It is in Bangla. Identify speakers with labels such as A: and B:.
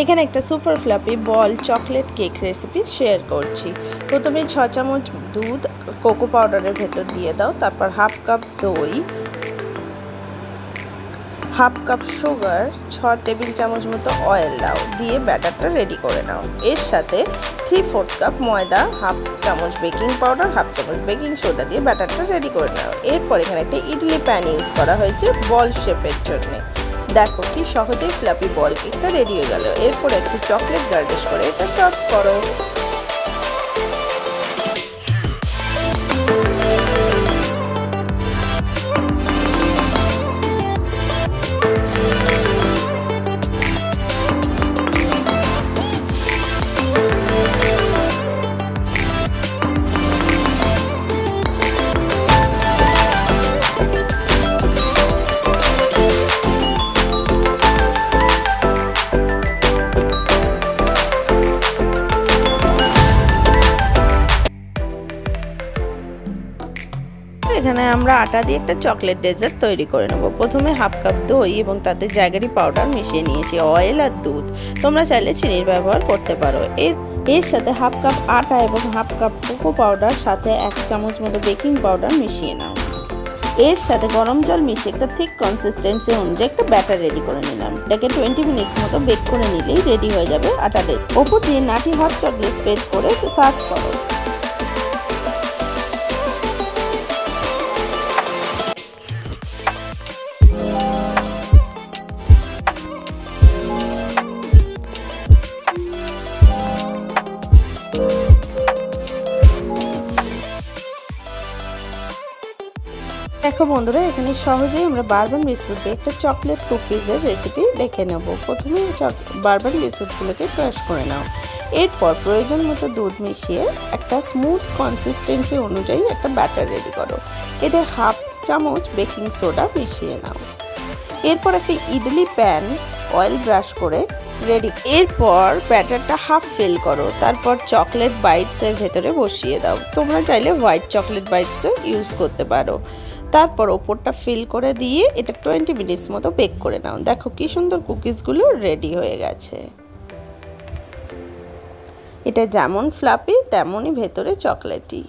A: এখানে একটা সুপার ফ্লাফি বল চকলেট কেক রেসিপি শেয়ার করছি। প্রথমে 6 চামচ দুধ কোকো পাউডারের ভেতর দিয়ে দাও, তারপর হাফ কাপ দই, হাফ কাপ সুগার, 6 টেবিল চামচ মতো অয়েল দাও, দিয়ে ব্যাটারটা রেডি করে নাও। এর সাথে 3/4 কাপ ময়দা, হাফ চামচ বেকিং পাউডার, হাফ চামচ বেকিং সোডা দিয়ে ব্যাটারটা রেডি করে নাও। এরপর এখানে একটা ইডলি প্যান ইউজ করা হয়েছে বল শেপের জন্য। দেখো কি সহজেই ফ্লাফি বল কেকটা রেডি হয়ে গেল। এরপর একটু চকলেট গার্নিশ করে এটা সার্ভ করো। এখানে আমরা আটা দিয়ে একটা চকলেট ডেজার্ট তৈরি করে নেব। প্রথমে হাফ কাপ দই এবং তাতে জ্যাগারি পাউডার মিশিয়ে নিয়েছি, অয়েল আর দুধ। তোমরা চাইলে চিনির ব্যবহার করতে পারো। এর সাথে হাফ কাপ আটা এবং হাফ কাপ কোকো পাউডার, সাথে 1 চামচ মতো বেকিং পাউডার মিশিয়ে নাও। এর সাথে গরম জল মিশিয়ে একটা ঠিক কনসিস্টেন্সি অনুযায়ী একটা ব্যাটার রেডি করে নিলাম। এটাকে 20 মিনিটস মতো বেক করে নিলেই রেডি হয়ে যাবে আটা ডেট। ওপর দিয়ে নাটি হট চকলেট স্প্রেড করে সার্ভ করো। দেখো বন্ধুরা, এখানে সহজেই আমরা বারবান বিস্কুট দিয়ে একটা চকলেট কুকিজের রেসিপি দেখে নেব। প্রথমে বারবান বিস্কুটগুলোকে ক্রাশ করে নাও। এরপর প্রয়োজন মতো দুধ মিশিয়ে একটা স্মুথ কনসিস্টেন্সি অনুযায়ী একটা ব্যাটার রেডি করো। এতে হাফ চামচ বেকিং সোডা মিশিয়ে নাও। এরপর একটা ইডলি প্যান অয়েল ব্রাশ করে রেডি। এরপর ব্যাটারটা হাফ ফিল করো, তারপর চকলেট বাইটসের ভেতরে বসিয়ে দাও। তোমরা চাইলে হোয়াইট চকলেট বাইটসও ইউজ করতে পারো। তারপর ওপরটা ফিল করে দিয়ে এটা 20 মিনিটস মতো বেক করে নাও। দেখো কি সুন্দর কুকিজগুলো রেডি হয়ে গেছে। এটা যেমন ফ্লাফি তেমনই ভেতরে চকলেটি।